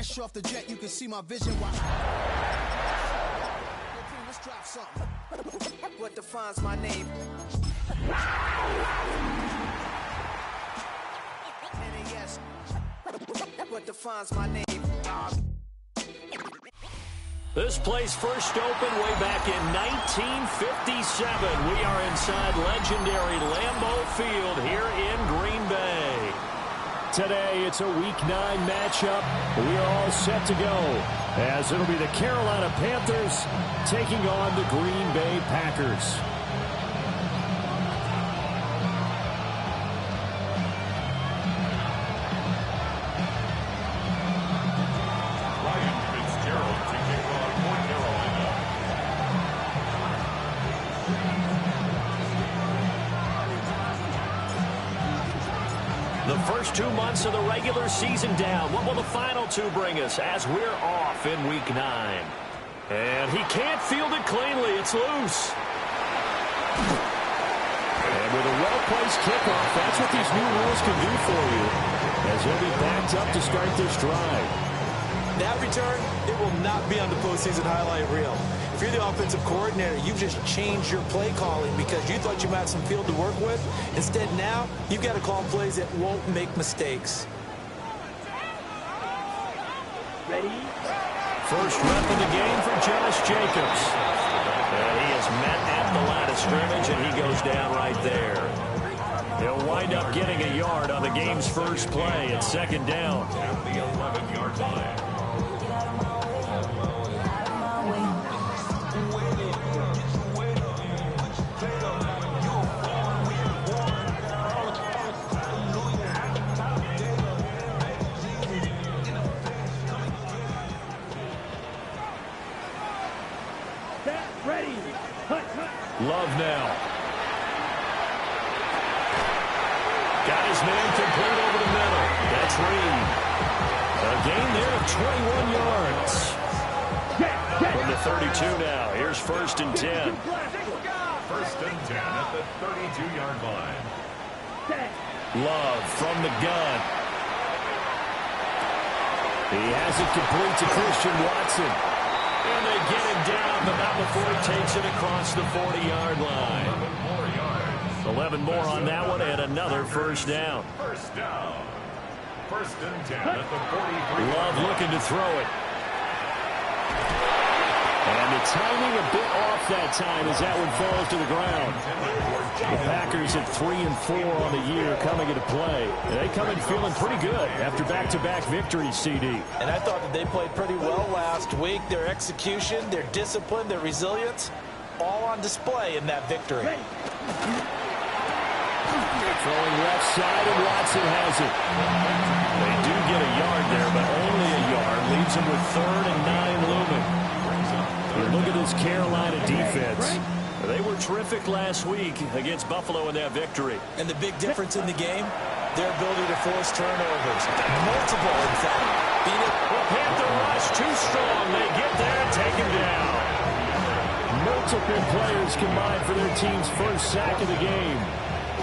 Fresh off the jet, you can see my vision. Let's drop something. What defines my name? NAS. What defines my name? This place first opened way back in 1957. We are inside legendary Lambeau Field here in Green Bay. Today, it's a Week 9 matchup. We are all set to go, as it'll be the Carolina Panthers taking on the Green Bay Packers. The first 2 months of the regular season down. What will the final 2 bring us as we're off in Week 9? And he can't field it cleanly. It's loose. And with a well-placed kickoff, that's what these new rules can do for you, as he'll be backed up to start this drive. That return, it will not be on the postseason highlight reel. If you're the offensive coordinator, you've just changed your play calling because you thought you might have some field to work with. Instead, now, you've got to call plays that won't make mistakes. Ready? First rep of the game for Josh Jacobs. And he is met at the line of scrimmage, and he goes down right there. He'll wind up getting a yard on the game's first play at second down. At the 11-yard line. Love now. Got his man complete over the middle. That's Reed. A gain there of 21 yards. From the 32 now. Here's first and 10. First and 10 at the 32-yard line. Love from the gun. He has it complete to Christian Watson. And they get him down, but not before he takes it across the 40-yard line. 11 more on that one, and another first down. First down. First and 10 at the 43. Love looking to throw it. And the timing a bit off that time as that one falls to the ground. The Packers at 3-4 on the year coming into play. They come in feeling pretty good after back-to-back victories, CD. And I thought that they played pretty well last week. Their execution, their discipline, their resilience, all on display in that victory. Throwing left side, and Watson has it. They do get a yard there, but only a yard. Leaves them with 3rd and 9 looming. And look at this Carolina defense. They were terrific last week against Buffalo in that victory. And the big difference in the game, their ability to force turnovers. Multiple, in fact. Beat it. Well, Panther rush too strong. They get there and take him down. Multiple players combined for their team's first sack of the game.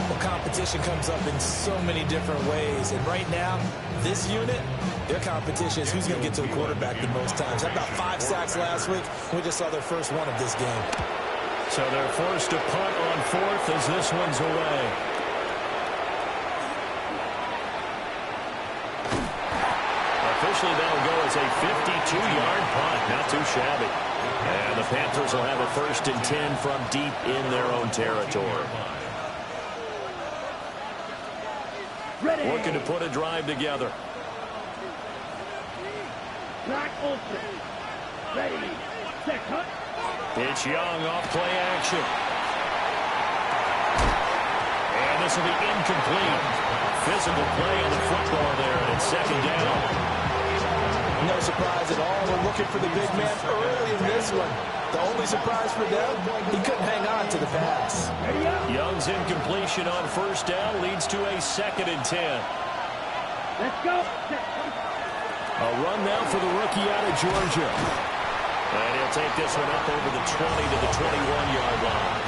Well, competition comes up in so many different ways. And right now, this unit, their competition is who's going to get to the quarterback the most times. Had about 5 sacks last week. We just saw their first one of this game. So they're forced to punt on 4th as this one's away. Officially, that'll go as a 52-yard punt. Not too shabby. And the Panthers will have a first and 10 from deep in their own territory. Ready. Looking to put a drive together. Black Olsen. Ready. Set cut. It's Young off play action. And this will be incomplete. Physical play on the football there, and it's second down. No surprise at all. We're looking for the big man early in this one. The only surprise for them, he couldn't hang on to the pass. Young's incompletion on first down leads to a second and 10. Let's go. A run now for the rookie out of Georgia. And he'll take this one up over the 20 to the 21-yard line.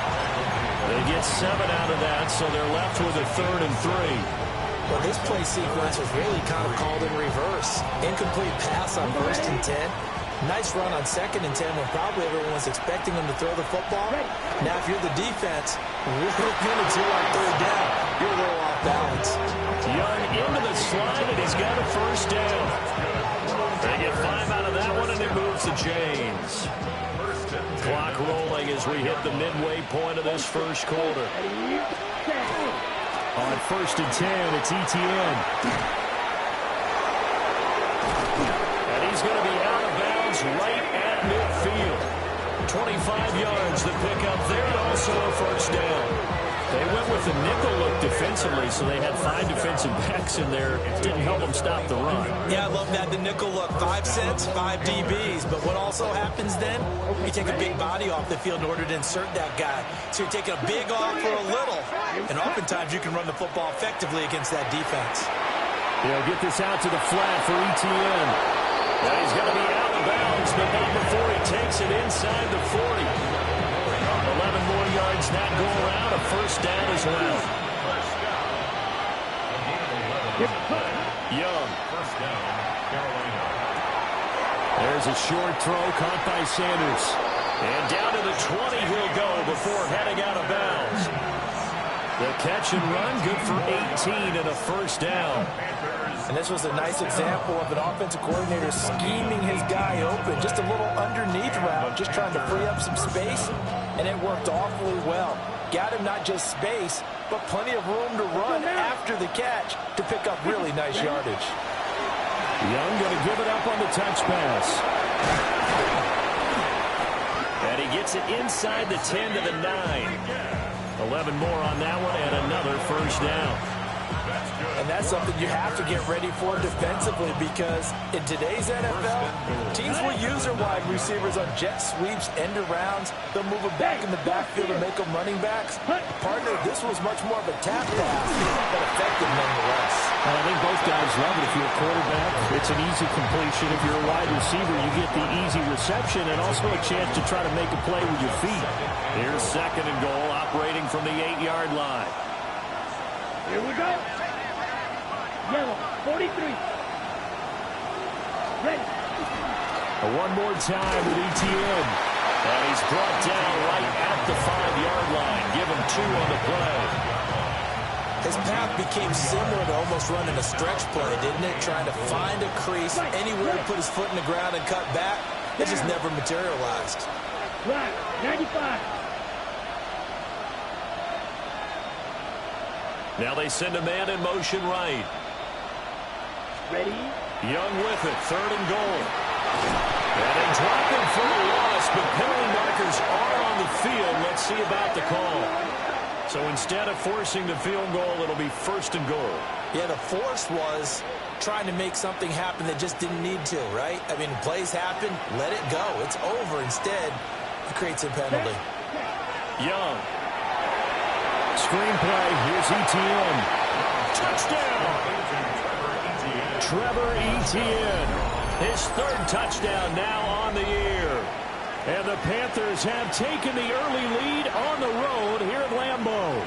They get 7 out of that, so they're left with a 3rd and 3. Well, this play sequence was really kind of called in reverse. Incomplete pass on 1st and 10. Nice run on 2nd and 10 when probably everyone was expecting him to throw the football. Now, if you're the defense, with minutes here on 3rd down, you're a little off balance. Young into the slide, and he's got a 1st down. They get 5 out of that one, and it moves to James. Clock rolling as we hit the midway point of this 1st quarter. On 1st and 10, it's Etienne. And he's going to be out of bounds right at midfield. 25 yards, the pickup there, and also a 1st down. They went with the nickel look defensively, so they had 5 defensive backs in there. It didn't help them stop the run. Yeah, I love that, the nickel look. 5 cents, 5 DBs. But what also happens then, you take a big body off the field in order to insert that guy. So you're taking a big off for a little. And oftentimes you can run the football effectively against that defense. They'll get this out to the flat for Etienne. Now he's going to be out of bounds, but not before he takes it inside the 40. 11 more yards that go around, a 1st down as well. Young. There's a short throw caught by Sanders. And down to the 20 he'll go before heading out of bounds. The catch and run, good for 18 and a 1st down. And this was a nice example of an offensive coordinator scheming his guy open. Just a little underneath route, just trying to free up some space, and it worked awfully well. Got him not just space, but plenty of room to run after the catch to pick up really nice yardage. Young going to give it up on the touch pass. And he gets it inside the 10 to the 9. 11 more on that one and another 1st down. And that's something you have to get ready for defensively, because in today's NFL, teams will use their wide receivers on jet sweeps, end arounds. They'll move them back in the backfield and make them running backs. Partner, this was much more of a tap pass, but effective nonetheless. And I think both guys love it. If you're a quarterback, it's an easy completion. If you're a wide receiver, you get the easy reception and also a chance to try to make a play with your feet. Here's 2nd and goal, operating from the 8-yard line. Here we go. Yellow, 43. Ready. One more time with Etienne. And he's brought down right at the 5-yard line. Give him 2 on the play. His path became similar to almost running a stretch play, didn't it? Trying to find a crease, anywhere to put his foot in the ground and cut back. It just never materialized. Black, 95. Now they send a man in motion right. Ready. Young with it, 3rd and goal. And they drop him for a loss, but penalty markers are on the field. Let's see about the call. So instead of forcing the field goal, it'll be 1st and goal. Yeah, the force was trying to make something happen that just didn't need to, right? I mean, plays happen, let it go. It's over. Instead, it creates a penalty. Young. Screenplay, here's Etienne. Touchdown! Trevor Etienne. His 3rd touchdown now on the year. And the Panthers have taken the early lead on the road here at Lambeau.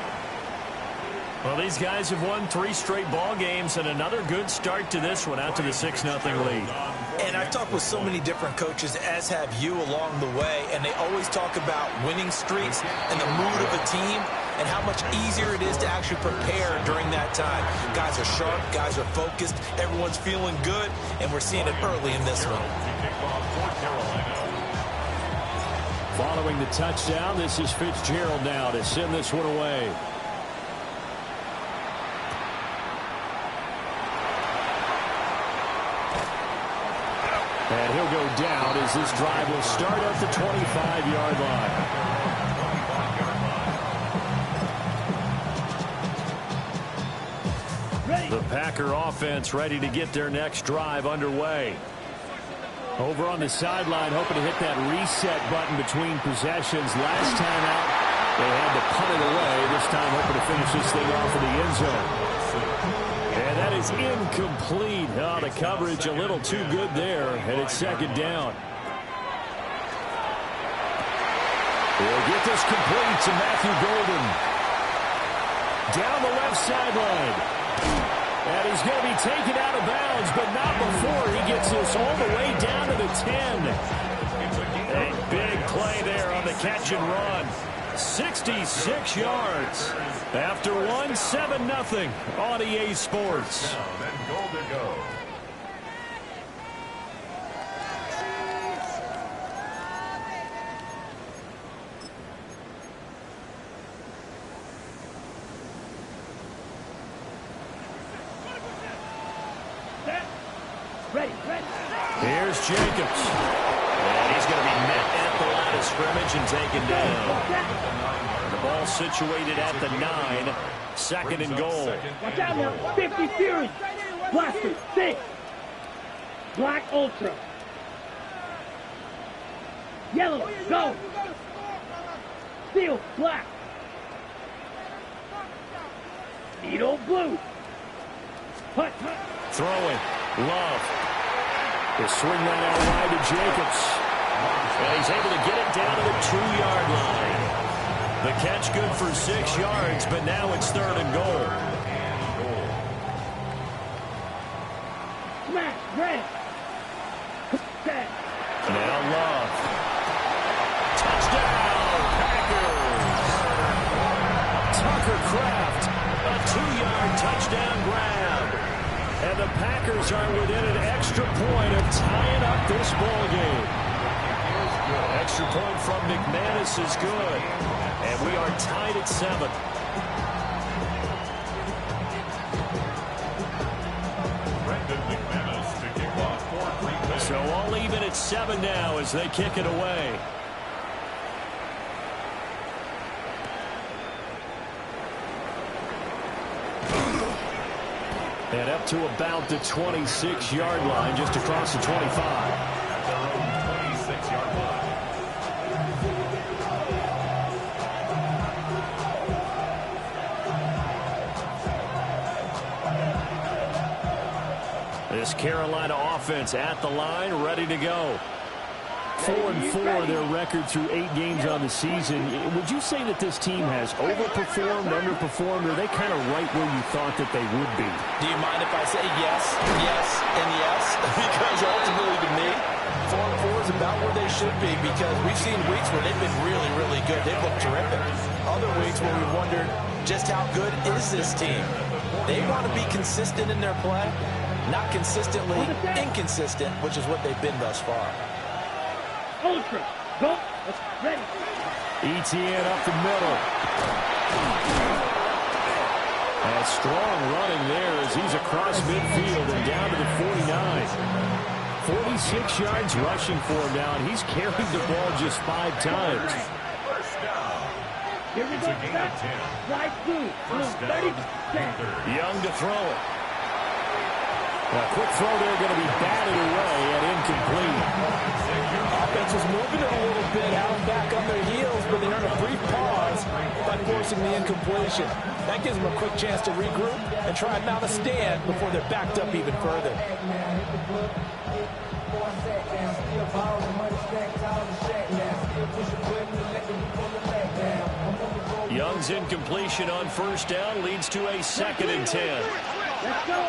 Well, these guys have won 3 straight ball games and another good start to this one out to the 6-0 lead. And I've talked with so many different coaches, as have you along the way, and they always talk about winning streaks and the mood of a team and how much easier it is to actually prepare during that time. Guys are sharp, guys are focused, everyone's feeling good, and we're seeing it early in this one. Following the touchdown, this is Fitzgerald now to send this one away. And he'll go down as this drive will start at the 25-yard line. The Packer offense ready to get their next drive underway. Over on the sideline, hoping to hit that reset button between possessions. Last time out, they had to punt it away. This time, hoping to finish this thing off in the end zone. And that is incomplete. Oh, the coverage a little too good there, and it's 2nd down. We'll get this complete to Matthew Golden. Down the left sideline. And he's going to be taken out of bounds, but not before he gets this all the way down to the 10. A big play there on the catch and run. 66 yards. After one, 7-0 on EA Sports. And goal to go. Ready. Here's Jacobs. And he's going to be met at the line of scrimmage and taken down. The ball situated at the 9. Second and goal. Watch out now. 50 Fury. Blaster. 6. Black Ultra. Yellow. Go. Steel. Black. Needle. Blue. Hut. Throwing. Love. He'll swing that out wide to Jacobs. And he's able to get it down to the 2-yard line. The catch good for 6 yards, but now it's third and goal. Smash. Red. Set. Now Love. Touchdown, Packers. Tucker Kraft, a 2-yard touchdown grab. And the Packers are within an extra point of tying up this ball game. Extra point from McManus is good. And we are tied at 7. Brendan McManus to kick off for Green Bay. So all even at 7 now as they kick it away. And up to about the 26-yard line, just across the 25. At their own 26-yard line. This Carolina offense at the line, ready to go. 4-4 their record through 8 games on the season. Would you say that this team has overperformed, underperformed, or are they kind of right where you thought that they would be? Do you mind if I say yes, and yes? Because ultimately to me, 4-4 is about where they should be, because we've seen weeks where they've been really, really good. They've looked terrific. Other weeks where we wondered just how good is this team. They want to be consistent in their play, not consistently inconsistent, which is what they've been thus far. Ultra. Go. Ready. Etienne up the middle. And strong running there as he's across midfield and down to the 49. 46 yards rushing for him now, and he's carried the ball just 5 times. First down. Here we It's go. a gain of 10. Slide through. First down. 30. Young to throw it. A quick throw there, going to be batted away and incomplete. Offense was moving it a little bit out and back on their heels, but they earned a brief pause by forcing the incompletion. That gives them a quick chance to regroup and try and mount a stand before they're backed up even further. Young's incompletion on first down leads to a 2nd and 10. Let's go.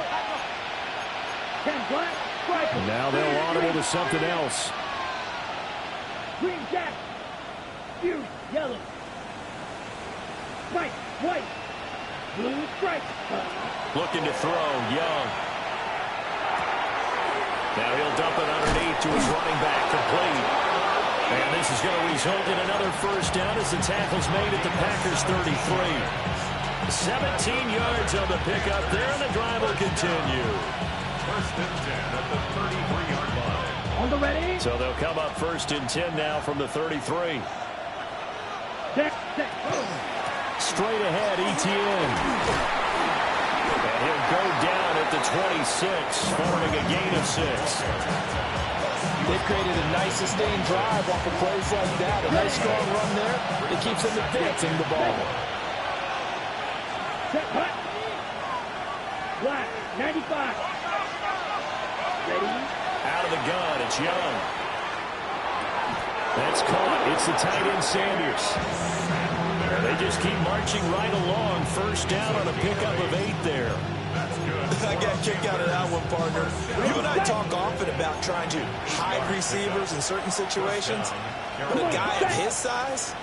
10 black. Striker. And now they'll audible to something else. Green jack. Fury. Yellow. White. White. Blue stripe. Looking to throw, Young. Now he'll dump it underneath to his running back, complete. And this is going to result in another first down as the tackle's made at the Packers' 33. 17 yards on the pickup there, and the drive will continue. First and 10 at the 33-yard line. On the ready. So they'll come up first and 10 now from the 33. Set. Straight ahead, Etienne. And he'll go down at the 26, forming a gain of 6. They've created a nice sustained drive off of plays like that. A nice strong run there that keeps them advancing the ball. Set. Hut. Black. 95. Ready. Out of the gun, it's Young. That's caught. It's the tight end, Sanders. They just keep marching right along. First down on a pickup of 8 there. I got a kick out of that one, partner. You and I talk often about trying to hide receivers in certain situations, but a guy of his size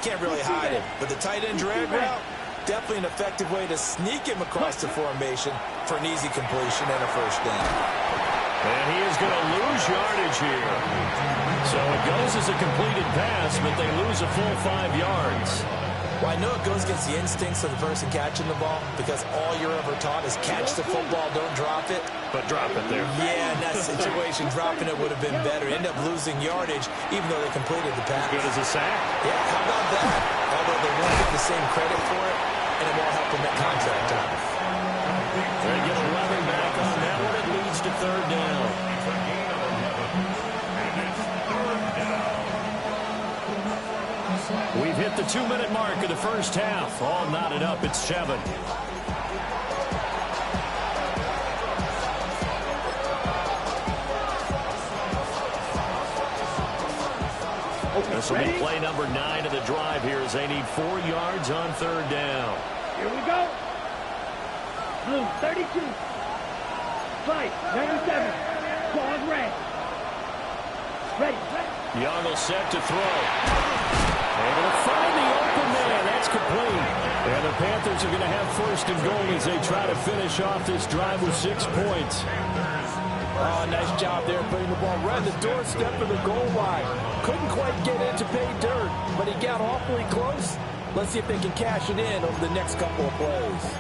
can't really hide him. But the tight end drag route, definitely an effective way to sneak him across the formation for an easy completion and a first down. And he is going to lose yardage here. So it goes as a completed pass, but they lose a full 5 yards. Well, I know it goes against the instincts of the person catching the ball because all you're ever taught is catch the football, don't drop it. But drop it there. Yeah, in that situation, dropping it would have been better. End up losing yardage, even though they completed the pass. Good as a sack. Yeah, how about that? Although they won't get the same credit for it, and it won't help them at contract time. They get 11 back on that one. It leads to third down. We've hit the 2-minute mark of the first half. All knotted up at 7. This will be play number 9 of the drive here as they need 4 yards on third down. Here we go. Blue, 32. Fight, 97. Claws red. Ready. Young will set to throw. Able to find the open man. That's complete. And the Panthers are going to have first and goal as they try to finish off this drive with 6 points. Oh, nice job there putting the ball right on the doorstep of the goal line. Couldn't quite get in to pay dirt, but he got awfully close. Let's see if they can cash it in over the next couple of plays.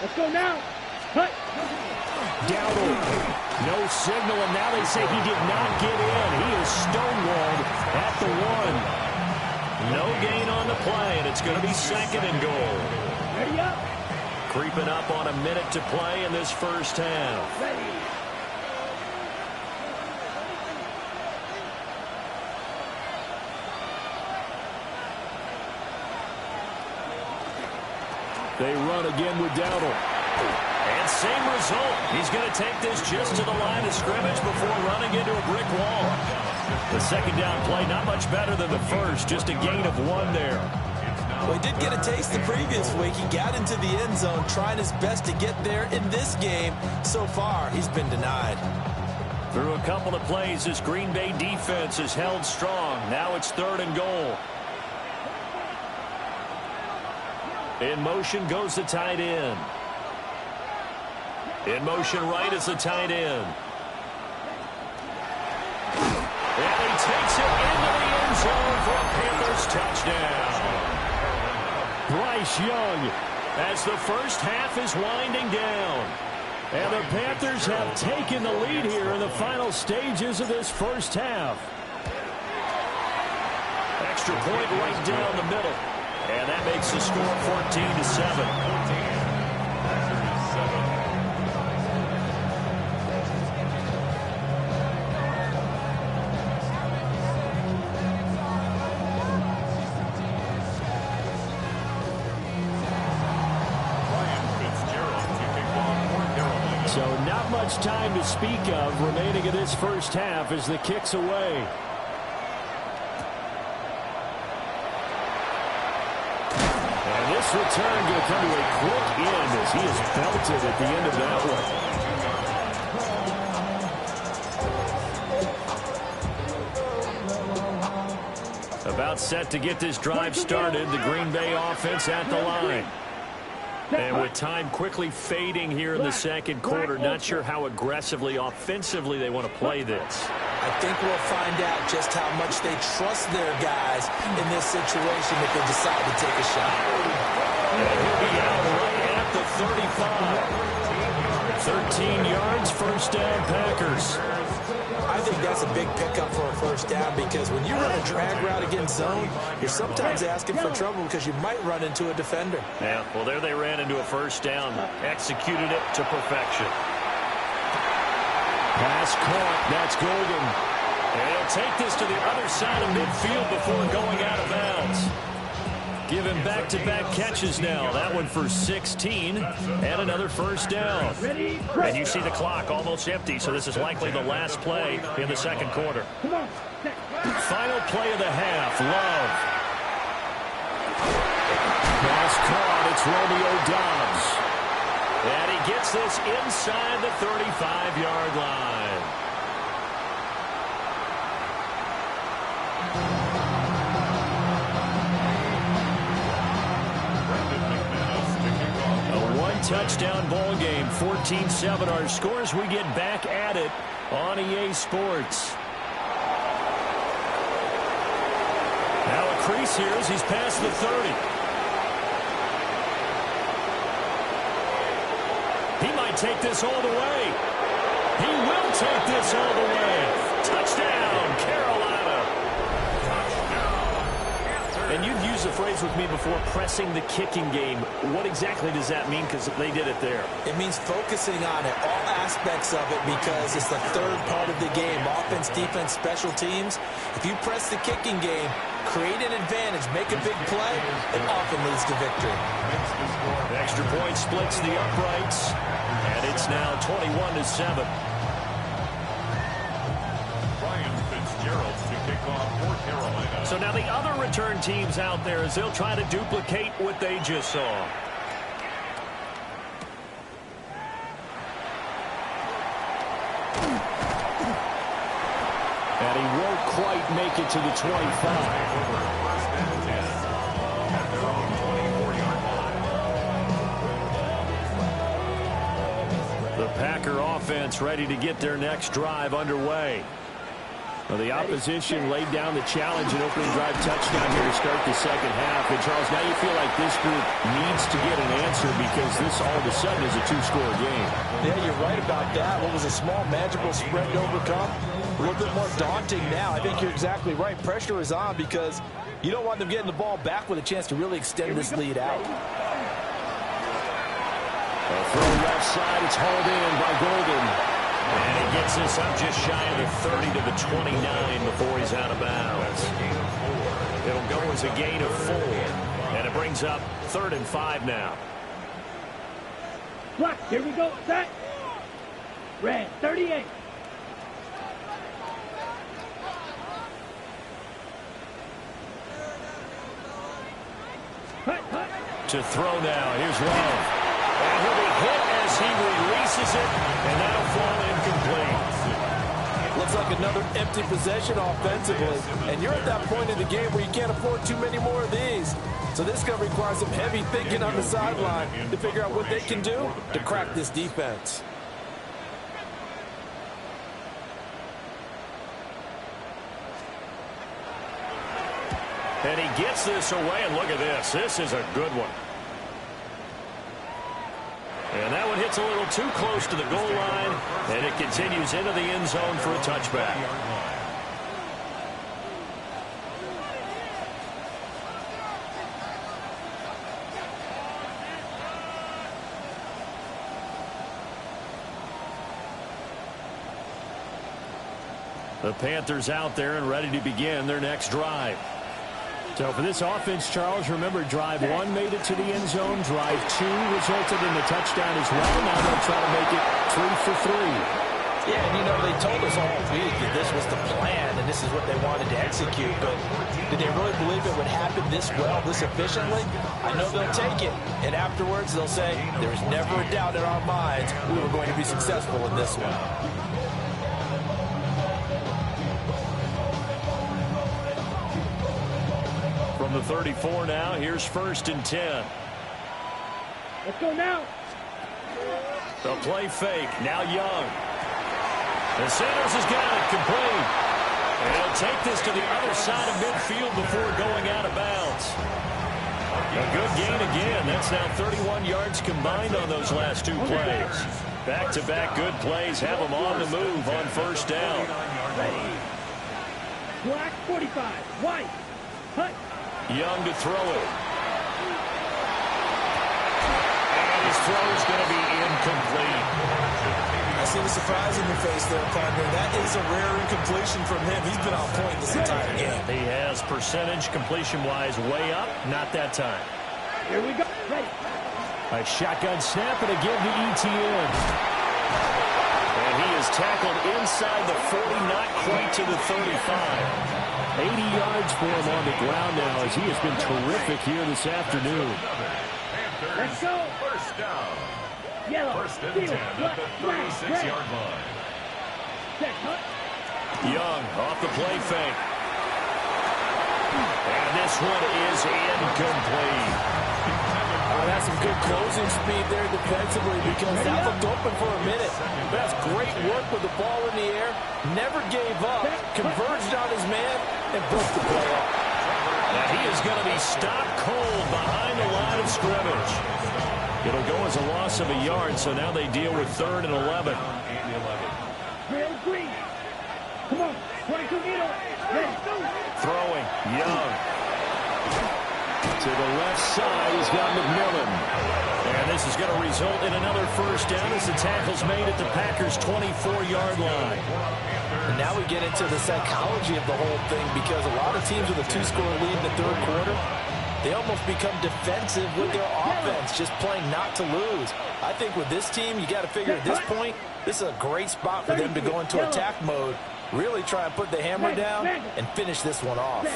Let's go now. Cut. Dowdle. No signal, and now they say he did not get in. He is stonewalled at the 1. No gain on the play, and it's going to be second and goal. Ready up. Creeping up on a minute to play in this first half. Ready. They run again with Dowdle. And same result. He's going to take this just to the line of scrimmage before running into a brick wall. The second down play, not much better than the first. Just a gain of 1 there. Well, he did get a taste the previous week. He got into the end zone, trying his best to get there in this game. So far, he's been denied. Through a couple of plays, this Green Bay defense is held strong. Now it's third and goal. In motion goes the tight end. In motion right is the tight end. And he takes it into the end zone for a Panthers touchdown. Bryce Young as the first half is winding down. And the Panthers have taken the lead here in the final stages of this first half. Extra point right down the middle. And that makes the score 14-7. So not much time to speak of remaining in this first half as the kick's away. And this return going to come to a quick end as he is belted at the end of that one. About set to get this drive started, the Green Bay offense at the line. And with time quickly fading here in the second quarter, not sure how aggressively, offensively they want to play this. I think we'll find out just how much they trust their guys in this situation if they decide to take a shot. And he'll be out right at the 35. 13 yards, first down, Packers. I think that's a big pickup for a first down because when you run a drag route against zone, you're sometimes asking for trouble because you might run into a defender. Yeah, well, there they ran into a first down, executed it to perfection. Pass caught, that's Golden. And he'll take this to the other side of midfield before going out of bounds. Giving back-to-back catches now. That one for 16 and another first down. And you see the clock almost empty, so this is likely the last play in the second quarter. Final play of the half. Love. Pass caught. It's Romeo Doubs. And he gets this inside the 35-yard line. Touchdown ball game, 14-7 our scores. We get back at it on EA Sports. Now a crease here as he's past the 30. He might take this all the way. He will take this all the way. Touchdown, Carolina. And you've used the phrase with me before, pressing the kicking game. What exactly does that mean? Because they did it there. It means focusing on it, all aspects of it, because it's the third part of the game. Offense, defense, special teams. If you press the kicking game, create an advantage, make a big play, it often leads to victory. Extra point splits the uprights, and it's now 21-7. So now the other return teams out there as they'll try to duplicate what they just saw. And he won't quite make it to the 25. The Packer offense ready to get their next drive underway. Well, the opposition laid down the challenge and opening drive touchdown here to start the second half. And, Charles, now you feel like this group needs to get an answer because this all of a sudden is a two-score game. Yeah, you're right about that. What was a small, manageable spread to overcome, a little bit more daunting now. I think you're exactly right. Pressure is on because you don't want them getting the ball back with a chance to really extend this lead out. A throw left side. It's hauled in by Golden. And he gets this up just shy of the 30 to the 29 before he's out of bounds. It'll go as a gain of 4. And it brings up 3rd and 5 now. Block, here we go, set. Red, 38. To throw now, here's Love. And he'll be hit as he releases it, and that'll fall incomplete. Looks like another empty possession offensively, and you're at that point in the game where you can't afford too many more of these. So this is going to require some heavy thinking on the sideline to figure out what they can do to crack this defense. And he gets this away, and look at this. This is a good one. And that one hits a little too close to the goal line, and it continues into the end zone for a touchback. The Panthers out there and ready to begin their next drive. So for this offense, Charles, remember, drive 1 made it to the end zone. Drive 2 resulted in a touchdown as well. Now they'll try to make it 3 for 3. Yeah, and you know, they told us all week that this was the plan and this is what they wanted to execute. But did they really believe it would happen this well, this efficiently? I know they'll take it. And afterwards, they'll say, there's never a doubt in our minds we were going to be successful in this one. From the 34 now, here's 1st and 10. Let's go now. The play fake, now Young. And Sanders has got it complete. And he'll take this to the other side of midfield before going out of bounds. A good gain again. That's now 31 yards combined on those last 2 plays. Back-to-back good plays have them on the move on 1st down. Black, 45. White. Hut. Young to throw it. And his throw is going to be incomplete. I see the surprise in your face there, partner. That is a rare incompletion from him. He's been on point this entire game. He has percentage completion-wise way up. Not that time. Here we go. Ready. A shotgun snap and a give to ETN. And he is tackled inside the 40, not quite to the 35. 80 yards for him on the ground now as he has been terrific here this afternoon. Let's go. First down. Yellow. First and 10 Field. at the 36-yard line. Set. Cut. Young off the play fake. And this one is incomplete. That's some good closing speed there defensively because that looked open for a minute. That's great work with the ball in the air. Never gave up. Converged on his man and broke the play off. And he is going to be stopped cold behind the line of scrimmage. It'll go as a loss of a yard, so now they deal with 3rd and 11. Real green. Come on. 22 meter. Ready. Throwing. Young. To the left side, he's got McMillan. And this is going to result in another first down as the tackle's made at the Packers' 24-yard line. And now we get into the psychology of the whole thing because a lot of teams with a 2-score lead in the 3rd quarter, they almost become defensive with their offense, just playing not to lose. I think with this team, you got to figure at this point, this is a great spot for them to go into attack mode, really try and put the hammer down and finish this one off.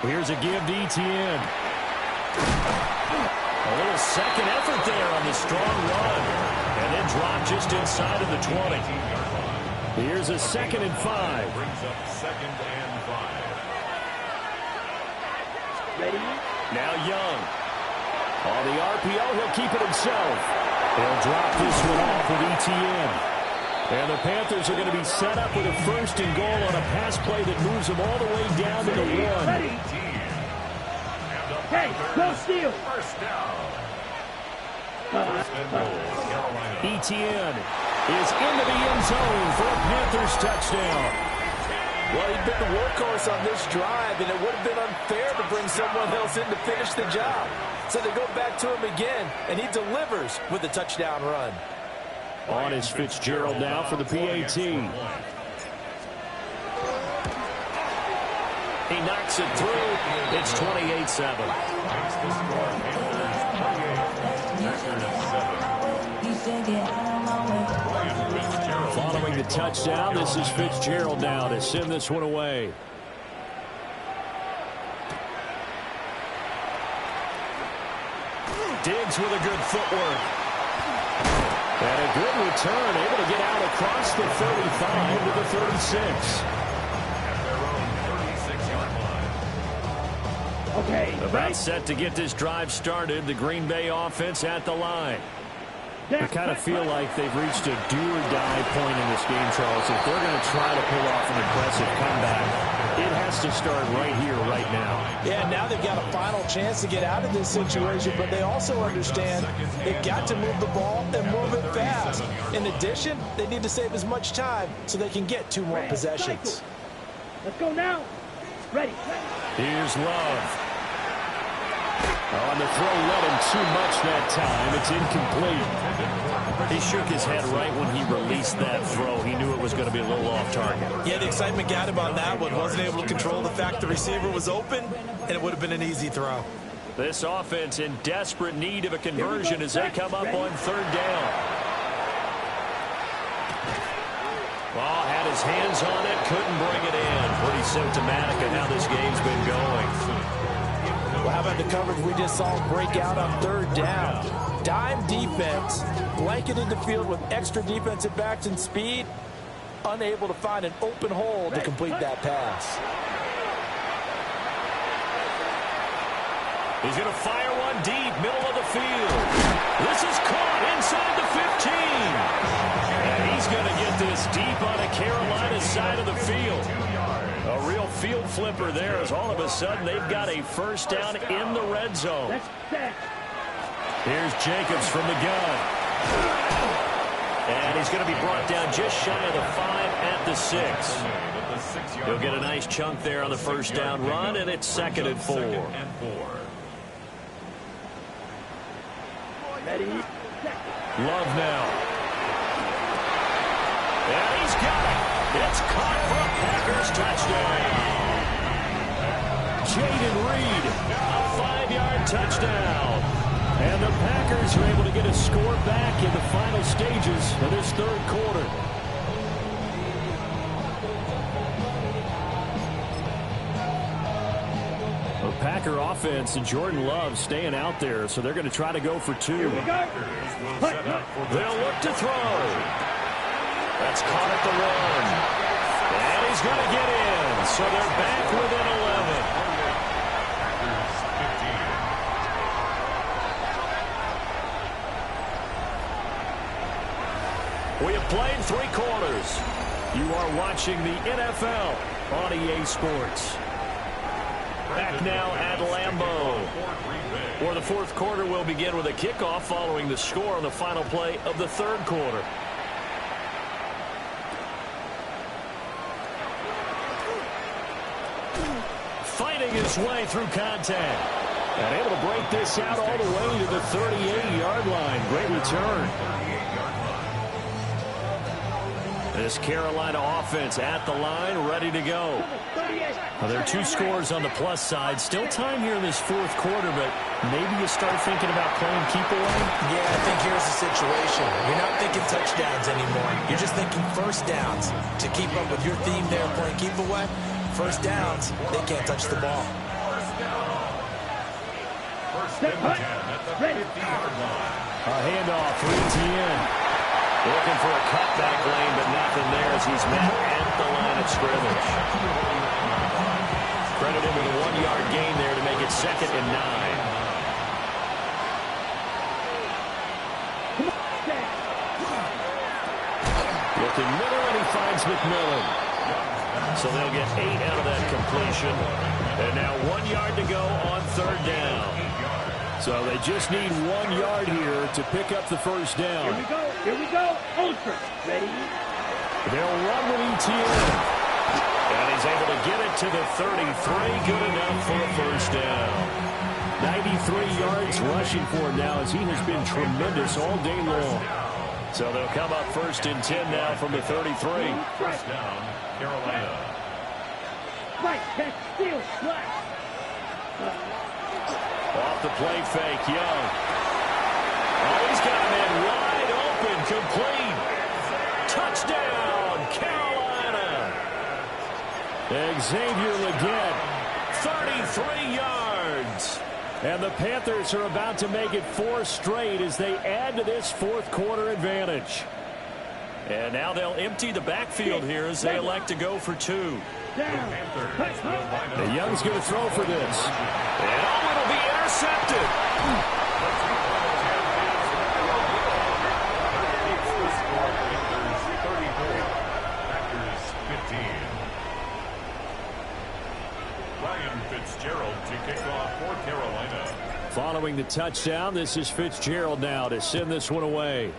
Here's a give to ETN. A little second effort there on the strong run. And then drop just inside of the 20. Here's a 2nd and 5. Brings up 2nd and 5. Ready. Now Young. On the RPO, he'll keep it himself. He'll drop this one off with ETN. And the Panthers are going to be set up with a 1st and goal on a pass play that moves them all the way down to the 1. Ready. Hey, go steal. First down. First and goal, Carolina. ETN is into the end zone for a Panthers touchdown. Well, he'd been the workhorse on this drive, and it would have been unfair to bring someone else in to finish the job. So they go back to him again, and he delivers with a touchdown run. On is Fitzgerald now for the PAT. He knocks it through. It's 28-7. Following the touchdown, this is Fitzgerald now to send this one away. Diggs with a good footwork. And a good return, able to get out across the 35 to the 36. Okay. About set to get this drive started. The Green Bay offense at the line. I kind of feel like they've reached a do-or-die point in this game, Charles. If they're going to try to pull off an impressive comeback, it has to start right here, right now. Yeah, now they've got a final chance to get out of this situation, but they also understand they've got to move the ball and move it fast. In addition, they need to save as much time so they can get 2 more possessions. Let's go now. Ready. Here's Love. On the throw, let him too much that time. It's incomplete. He shook his head right when he released that throw. He knew it was going to be a little off target. Yeah, the excitement got him on that one. Wasn't able to control the fact the receiver was open, and it would have been an easy throw. This offense in desperate need of a conversion as they come up on 3rd down. Well, had his hands on it, couldn't bring it in. Pretty symptomatic of how this game's been going. Well, how about the coverage we just saw break out on 3rd down? Dime defense, blanketed the field with extra defensive backs and speed, unable to find an open hole to complete that pass. He's going to fire one deep, middle of the field. This is caught inside the 15. And he's going to get this deep on a Carolina side of the field. A real field flipper there as all of a sudden they've got a first down in the red zone. Here's Jacobs from the gun. And he's going to be brought down just shy of the 5 at the 6. He'll get a nice chunk there on the first down run, and it's 2nd and 4. Love now. And he's got it. It's caught for a Packers touchdown. Jayden Reed, a 5-yard touchdown. And the Packers are able to get a score back in the final stages of this third quarter. The Packer offense and Jordan Love staying out there, so they're going to try to go for two. Here we go. They'll look to throw. That's caught at the 1. And he's going to get in, so they're back within 11. We have played 3 quarters. You are watching the NFL on EA Sports. Back now at Lambeau, where the fourth quarter will begin with a kickoff following the score on the final play of the third quarter. Fighting his way through contact. And able to break this out all the way to the 38-yard line. Great return. This Carolina offense at the line, ready to go. Well, there are 2 scores on the plus side. Still time here in this fourth quarter, but maybe you start thinking about playing keep away? Yeah, I think here's the situation. You're not thinking touchdowns anymore. You're just thinking first downs. To keep up with your theme there, playing keep away, first downs, they can't touch the ball. A handoff for Etienne. Looking for a cutback lane, but nothing there as he's met at the line of scrimmage. Credit him with a 1-yard gain there to make it 2nd and 9. Looking middle, and he finds McMillan. So they'll get 8 out of that completion. And now 1 yard to go on third down. So they just need 1 yard here to pick up the first down. Here we go. Here we go. Ultra. Ready? They'll run with Etienne. And he's able to get it to the 33. Good enough for a first down. 93 yards rushing for him now as he has been tremendous all day long. So they'll come up 1st and 10 now from the 33. First down, Carolina. Right. Catch. Steal. Flat. Off the play fake, Young. Oh, he's got a man wide open, complete. Touchdown, Carolina. Xavier Legette, 33 yards. And the Panthers are about to make it 4 straight as they add to this fourth quarter advantage. And now they'll empty the backfield here as they elect to go for 2. The Young's going to throw for this. And oh, it'll be intercepted. Packers 15. Ryan Fitzgerald to kick off for Carolina. Following the touchdown, this is Fitzgerald now to send this one away.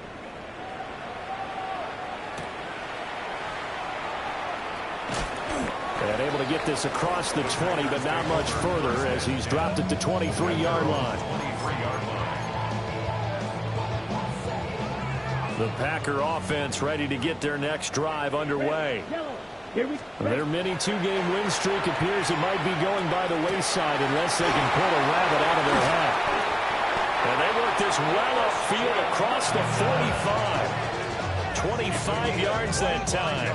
And able to get this across the 20, but not much further as he's dropped it to 23-yard line. The Packer offense ready to get their next drive underway. Their mini 2-game win streak appears it might be going by the wayside unless they can pull a rabbit out of their hat. And they work this well upfield across the 45. 25 yards that time.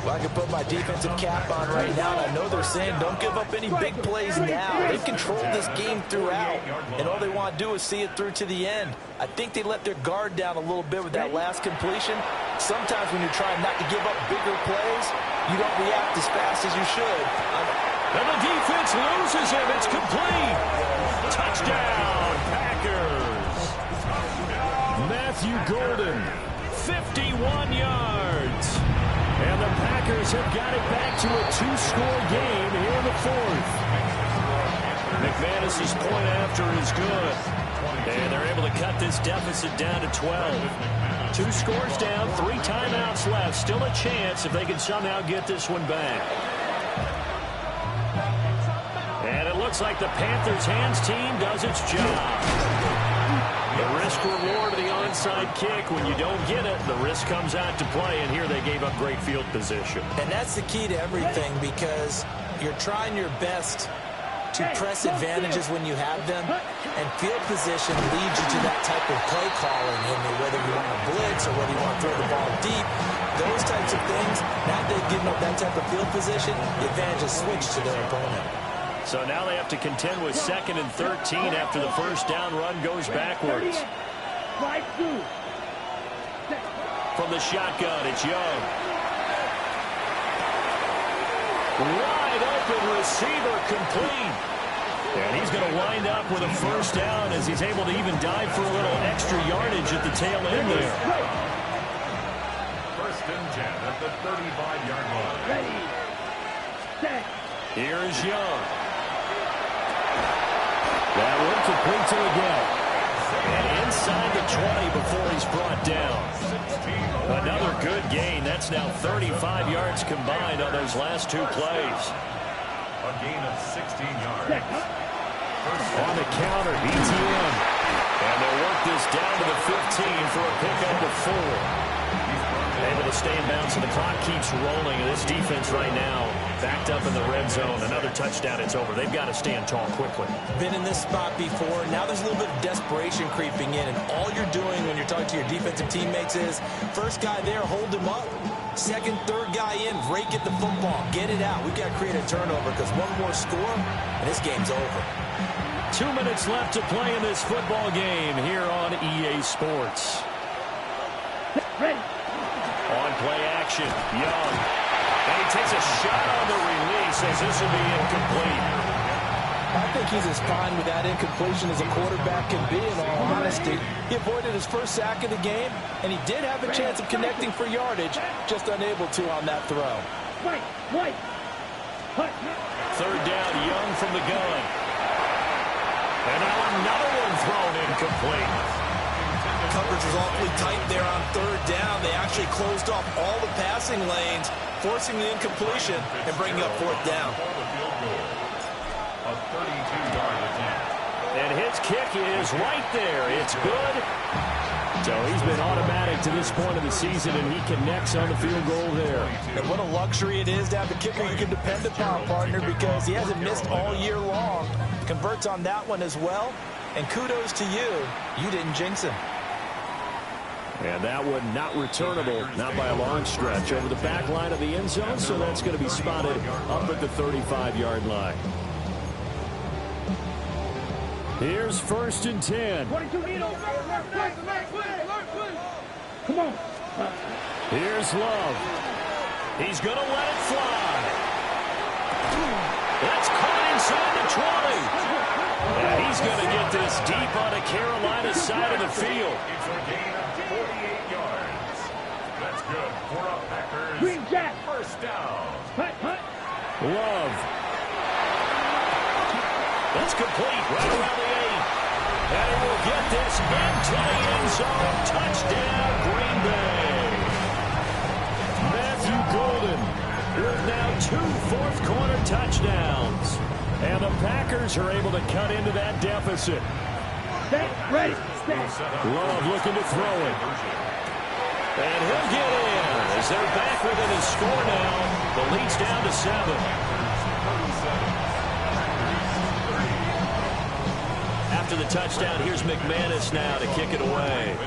Well, I can put my defensive cap on right now, and I know they're saying don't give up any big plays now. They've controlled this game throughout, and all they want to do is see it through to the end. I think they let their guard down a little bit with that last completion. Sometimes when you're trying not to give up bigger plays, you don't react as fast as you should. And the defense loses him. It's complete. Touchdown, Packers. Matthew Golden, 51 yards. And the Packers have got it back to a 2-score game here in the fourth. McManus's point after is good. And they're able to cut this deficit down to 12. 2 scores down, 3 timeouts left. Still a chance if they can somehow get this one back. And it looks like the Panthers' hands team does its job. The risk reward of the onside kick. When you don't get it, the risk comes out to play, and here they gave up great field position. And that's the key to everything, because you're trying your best to press advantages when you have them, and field position leads you to that type of play calling, and whether you want to blitz or whether you want to throw the ball deep, those types of things. Now they've given up that type of field position, the advantage is switched to their opponent. So now they have to contend with 2nd and 13 after the first down run goes backwards. From the shotgun, it's Young. Wide open receiver, complete. And he's going to wind up with a first down as he's able to even dive for a little extra yardage at the tail end there. 1st and 10 at the 35-yard line. Ready, set. Here is Young. That one complete to again. And inside the 20 before he's brought down. Another good gain. That's now 35 yards combined on those last 2 plays. A gain of 16 yards. On the counter, ETN. And they'll work this down to the 15 for a pickup of 4. Able to stay in bounds, and the clock keeps rolling. And this defense right now backed up in the red zone. Another touchdown, it's over. They've got to stand tall quickly. Been in this spot before. Now there's a little bit of desperation creeping in, and all you're doing when you're talking to your defensive teammates is, first guy there, hold him up. Second, third guy in, rake at the football. Get it out. We've got to create a turnover, because one more score, and this game's over. 2 minutes left to play in this football game here on EA Sports. Ready. On play action, Young. And he takes a shot on the release as this will be incomplete. I think he's as fine with that incompletion as a quarterback can be, in all honesty. He avoided his first sack of the game, and he did have a chance of connecting for yardage, just unable to on that throw. White. 3rd down, Young from the gun. And now another one thrown incomplete. Coverage was awfully tight there on 3rd down. They actually closed off all the passing lanes, forcing the incompletion and bringing up 4th down. A 32-yard attempt. And his kick is right there. It's good. So he's been automatic to this point of the season, and he connects on the field goal there. And what a luxury it is to have a kicker you can depend upon, partner, because he hasn't missed all year long. Converts on that one as well. And kudos to you. You didn't jinx him. And that one not returnable, not by a long stretch, over the back line of the end zone, so that's going to be spotted up at the 35-yard line. Here's 1st and 10. 22 needle. Come on. Here's Love. He's going to let it fly. That's caught inside the 20. And he's going to get this deep on the Carolina side of the field. It's a gain of 48 yards. That's good for a Packers Green Jack. first down. Love. That's complete right around the 8. And he will get this into the end zone. Touchdown, Green Bay. Matthew Golden with now 2 fourth-quarter touchdowns. And the Packers are able to cut into that deficit. Ready. Love looking to throw it. And he'll get in as they're back within a score now. The lead's down to 7. After the touchdown, here's McManus now to kick it away.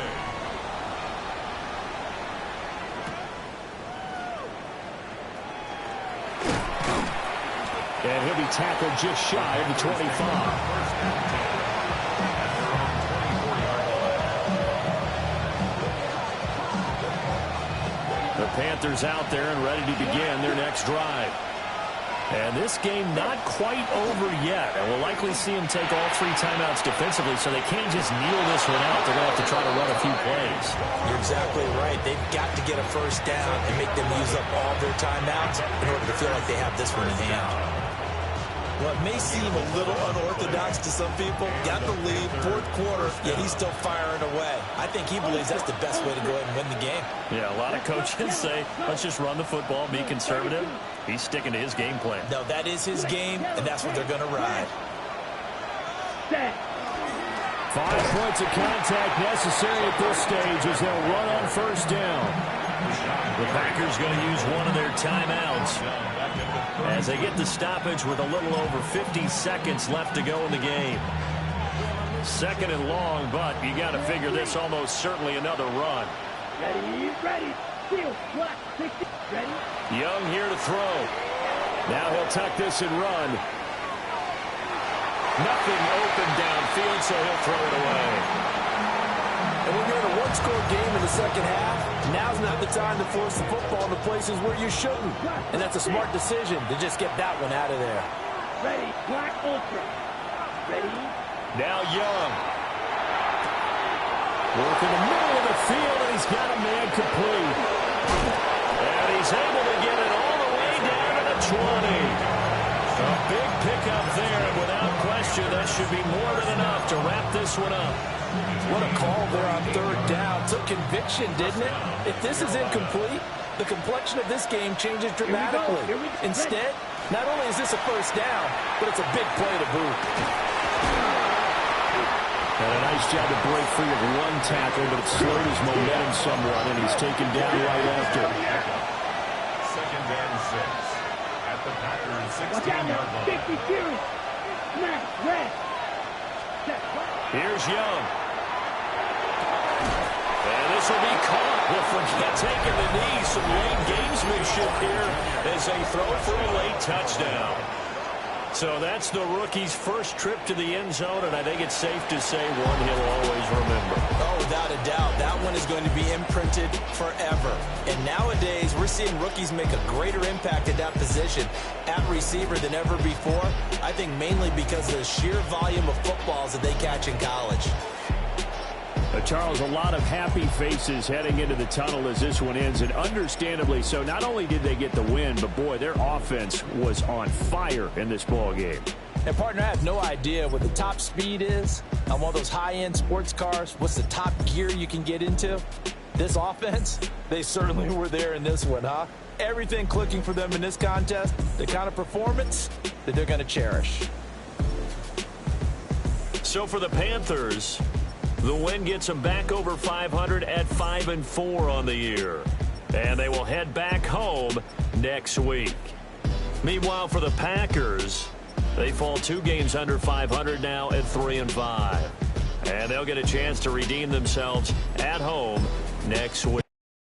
And he'll be tackled just shy of the 25. The Panthers out there and ready to begin their next drive. And this game not quite over yet. And we'll likely see them take all 3 timeouts defensively, so they can't just kneel this one out. They're going to have to try to run a few plays. You're exactly right. They've got to get a first down and make them use up all their timeouts in order to feel like they have this one in hand. Well, it may seem a little unorthodox to some people. Got the lead, 4th quarter, yet he's still firing away. I think he believes that's the best way to go ahead and win the game. Yeah, a lot of coaches say, let's just run the football, be conservative. He's sticking to his game plan. No, that is his game, and that's what they're going to ride. Set. 5 points of contact necessary at this stage as they'll run on first down. The Packers going to use one of their timeouts as they get the stoppage with a little over 50 seconds left to go in the game. Second and long, but you got to figure this almost certainly another run. Ready. Field, black, 60, ready. Young here to throw. Now he'll tuck this and run. Nothing open downfield, so he'll throw it away. And when you're in a one-score game in the second half, now's not the time to force the football in the places where you shouldn't. And that's a smart decision to just get that one out of there. Ready, black, ultra. Ready. Now Young. Work in the middle of the field, and he's got a man complete. And he's able to get it all the way down to the 20. A big pickup there, and without question, that should be more than enough to wrap this one up. What a call there on third down. Took conviction, didn't it? If this is incomplete, the complexion of this game changes dramatically. Instead, not only is this a first down, but it's a big play to boot. And a nice job to break free of one tackle, but it slowed his momentum somewhat, and he's taken down right after. Second and 6 at the Packers 16-yard line. 50 series. Snap, red. Here's Young. And this will be caught. We'll forget taking the knee. Some late gamesmanship here as they throw for a late touchdown. So that's the rookie's first trip to the end zone, and I think it's safe to say one he'll always remember. Oh, without a doubt. That one is going to be imprinted forever. And nowadays, we're seeing rookies make a greater impact at that position at receiver than ever before. I think mainly because of the sheer volume of footballs that they catch in college. Charles, a lot of happy faces heading into the tunnel as this one ends, and understandably so. Not only did they get the win, but boy, their offense was on fire in this ball game. And partner, I have no idea what the top speed is on one of those high-end sports cars. What's the top gear you can get into? This offense, they certainly were there in this one, huh? Everything clicking for them in this contest, the kind of performance that they're going to cherish. So for the Panthers, the win gets them back over 500 at 5-4 on the year. And they will head back home next week. Meanwhile, for the Packers, they fall 2 games under 500 now at 3-5. And they'll get a chance to redeem themselves at home next week.